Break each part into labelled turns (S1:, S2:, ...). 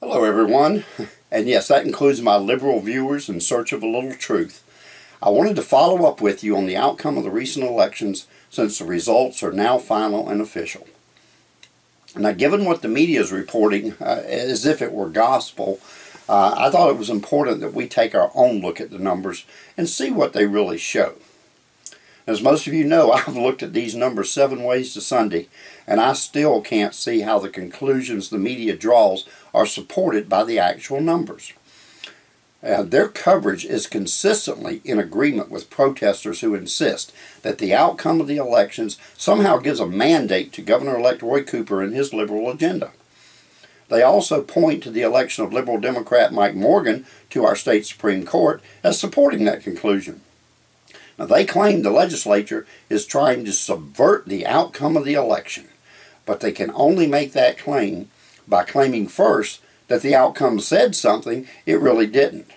S1: Hello everyone, and yes, that includes my liberal viewers in search of a little truth. I wanted to follow up with you on the outcome of the recent elections since the results are now final and official. Now, given what the media is reporting as if it were gospel, I thought it was important that we take our own look at the numbers and see what they really show. As most of you know, I've looked at these numbers 7 ways to Sunday, and I still can't see how the conclusions the media draws are supported by the actual numbers. Their coverage is consistently in agreement with protesters who insist that the outcome of the elections somehow gives a mandate to Governor-elect Roy Cooper and his liberal agenda. They also point to the election of Liberal Democrat Mike Morgan to our state Supreme Court as supporting that conclusion. Now, they claim the legislature is trying to subvert the outcome of the election, but they can only make that claim by claiming first that the outcome said something it really didn't.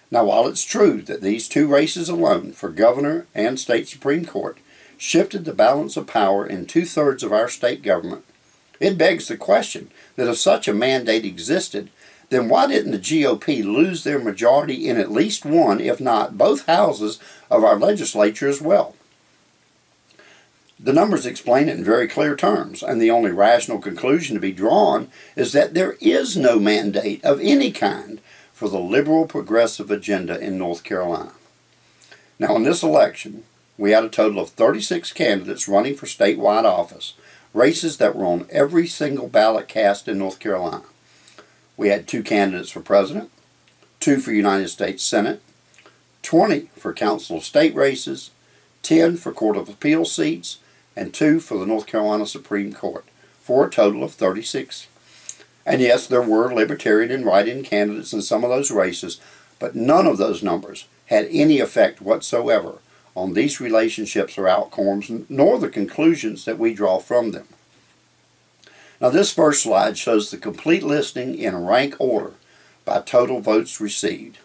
S1: Now, while it's true that these 2 races alone for governor and state Supreme Court shifted the balance of power in 2/3 of our state government, it begs the question that if such a mandate existed, then why didn't the GOP lose their majority in at least one, if not both houses of our legislature as well? The numbers explain it in very clear terms, and the only rational conclusion to be drawn is that there is no mandate of any kind for the liberal progressive agenda in North Carolina. Now, in this election, we had a total of 36 candidates running for statewide office, races that were on every single ballot cast in North Carolina. We had 2 candidates for president, 2 for United States Senate, 20 for Council of State races, 10 for Court of Appeal seats, and 2 for the North Carolina Supreme Court, for a total of 36. And yes, there were libertarian and write-in candidates in some of those races, but none of those numbers had any effect whatsoever on these relationships or outcomes, nor the conclusions that we draw from them. Now, this first slide shows the complete listing in rank order by total votes received.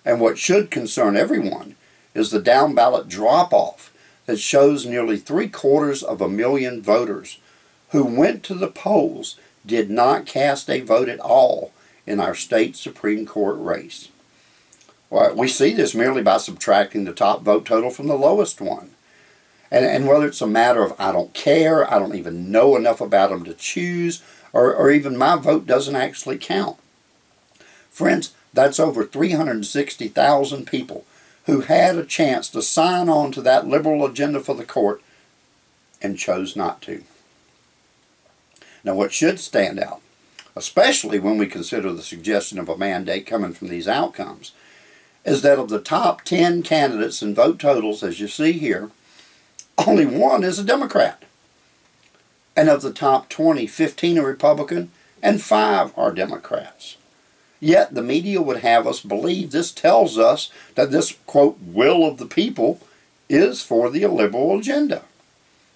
S1: And what should concern everyone is the down ballot drop-off that shows nearly 750,000 voters who went to the polls did not cast a vote at all in our state Supreme Court race. Well, we see this merely by subtracting the top vote total from the lowest one. And whether it's a matter of I don't care, I don't even know enough about them to choose, or even my vote doesn't actually count. Friends, that's over 360,000 people who had a chance to sign on to that liberal agenda for the court and chose not to. Now, what should stand out, especially when we consider the suggestion of a mandate coming from these outcomes, is that of the top 10 candidates in vote totals, as you see here, only 1 is a Democrat. And of the top 20, 15 are Republican and 5 are Democrats. Yet the media would have us believe this tells us that this, quote, will of the people is for the liberal agenda.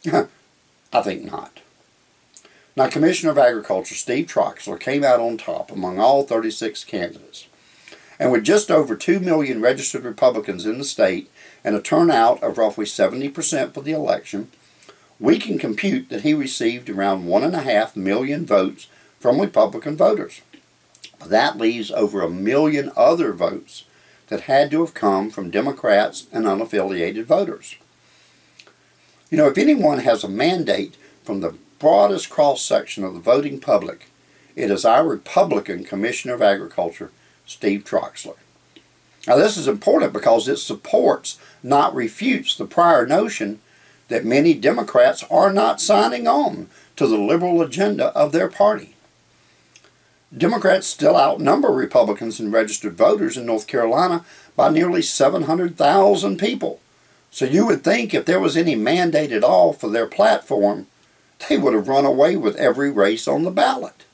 S1: I think not. Now, Commissioner of Agriculture Steve Troxler came out on top among all 36 candidates. And with just over 2 million registered Republicans in the state and a turnout of roughly 70% for the election, we can compute that he received around 1.5 million votes from Republican voters. That leaves over 1 million other votes that had to have come from Democrats and unaffiliated voters. You know, if anyone has a mandate from the broadest cross-section of the voting public, it is our Republican Commissioner of Agriculture, Steve Troxler. Now, this is important because it supports, not refutes, the prior notion that many Democrats are not signing on to the liberal agenda of their party. Democrats still outnumber Republicans in registered voters in North Carolina by nearly 700,000 people. So you would think if there was any mandate at all for their platform, they would have run away with every race on the ballot.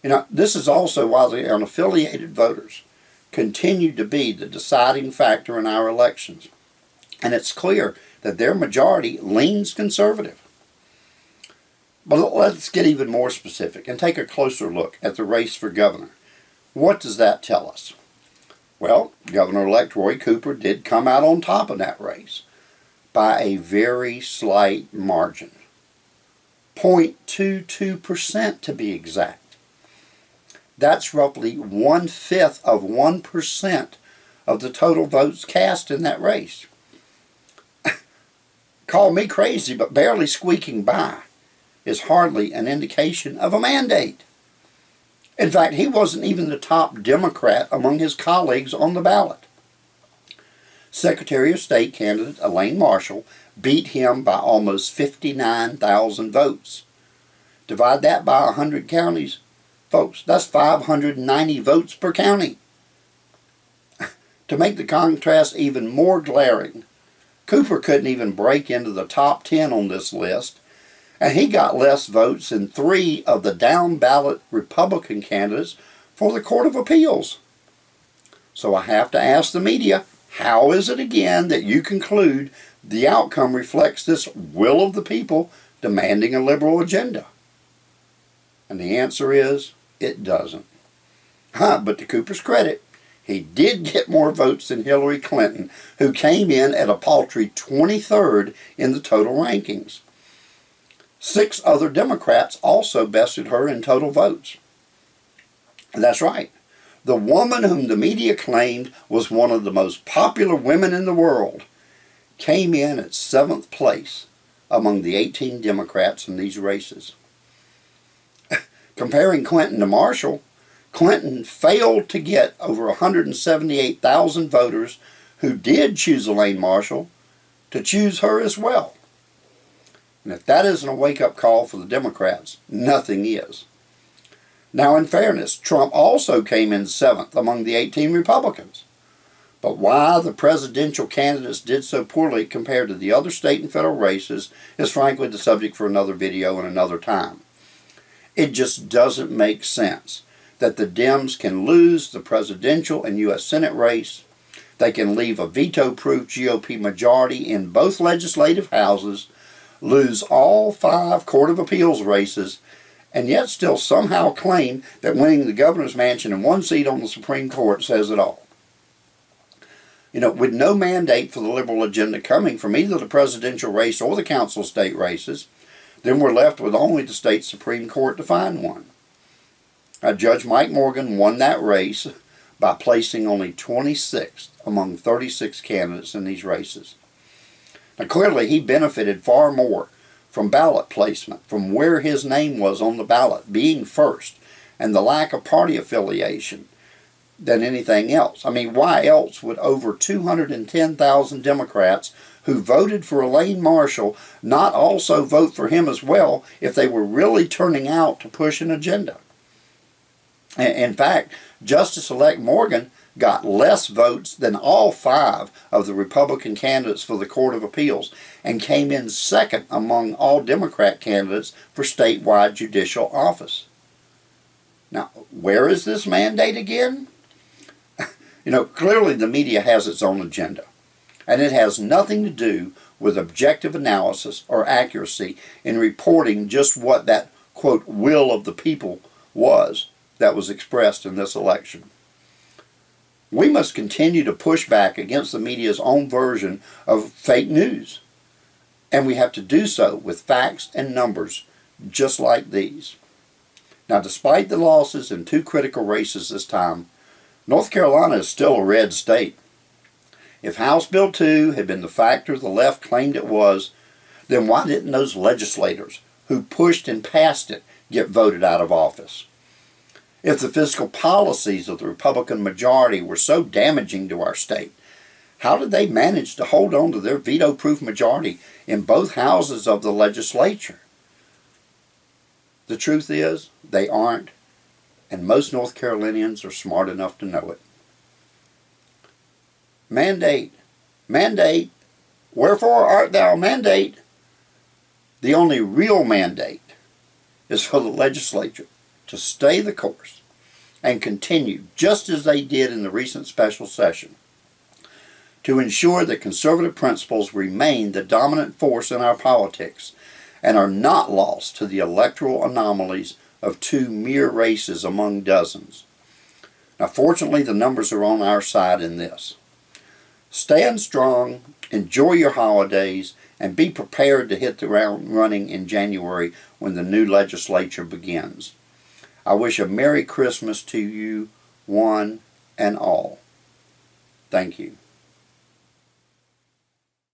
S1: You know, this is also why the unaffiliated voters continue to be the deciding factor in our elections. And it's clear that their majority leans conservative. But let's get even more specific and take a closer look at the race for governor. What does that tell us? Well, Governor-elect Roy Cooper did come out on top of that race by a very slight margin. 0.22% to be exact. That's roughly 1/5 of 1% of the total votes cast in that race. Call me crazy, but barely squeaking by is hardly an indication of a mandate. In fact, he wasn't even the top Democrat among his colleagues on the ballot. Secretary of State candidate Elaine Marshall beat him by almost 59,000 votes. Divide that by 100 counties, folks, that's 590 votes per county. To make the contrast even more glaring, Cooper couldn't even break into the top 10 on this list, and he got less votes than 3 of the down-ballot Republican candidates for the Court of Appeals. So I have to ask the media, how is it again that you conclude the outcome reflects this will of the people demanding a liberal agenda? And the answer is, it doesn't. But to Cooper's credit, he did get more votes than Hillary Clinton, who came in at a paltry 23rd in the total rankings. 6 other Democrats also bested her in total votes. That's right. The woman whom the media claimed was one of the most popular women in the world came in at 7th place among the 18 Democrats in these races. Comparing Clinton to Marshall, Clinton failed to get over 178,000 voters who did choose Elaine Marshall to choose her as well. And if that isn't a wake-up call for the Democrats, nothing is. Now, in fairness, Trump also came in 7th among the 18 Republicans. But why the presidential candidates did so poorly compared to the other state and federal races is frankly the subject for another video and another time. It just doesn't make sense that the Dems can lose the presidential and U.S. Senate race, they can leave a veto-proof GOP majority in both legislative houses, lose all 5 Court of Appeals races, and yet still somehow claim that winning the governor's mansion and 1 seat on the Supreme Court says it all. With no mandate for the liberal agenda coming from either the presidential race or the council state races, then we're left with only the state Supreme Court to find one. Judge Mike Morgan won that race by placing only 26th among 36 candidates in these races. Now clearly he benefited far more from ballot placement, from where his name was on the ballot being first, and the lack of party affiliation than anything else. Why else would over 210,000 Democrats who voted for Elaine Marshall not also vote for him as well if they were really turning out to push an agenda? In fact, Justice-elect Morgan got less votes than all 5 of the Republican candidates for the Court of Appeals and came in 2nd among all Democrat candidates for statewide judicial office. Now, where is this mandate again? Clearly the media has its own agenda, and it has nothing to do with objective analysis or accuracy in reporting just what that, quote, will of the people was that was expressed in this election. We must continue to push back against the media's own version of fake news, and we have to do so with facts and numbers just like these. Now, despite the losses in 2 critical races this time, North Carolina is still a red state. If House Bill 2 had been the factor the left claimed it was, then why didn't those legislators who pushed and passed it get voted out of office? If the fiscal policies of the Republican majority were so damaging to our state, how did they manage to hold on to their veto-proof majority in both houses of the legislature? The truth is, they aren't, and most North Carolinians are smart enough to know it. Mandate, mandate, wherefore art thou mandate? The only real mandate is for the legislature to stay the course and continue, just as they did in the recent special session, to ensure that conservative principles remain the dominant force in our politics and are not lost to the electoral anomalies of 2 mere races among dozens. Now, fortunately, the numbers are on our side in this. Stand strong, enjoy your holidays, and be prepared to hit the ground running in January when the new legislature begins. I wish a Merry Christmas to you, one and all. Thank you.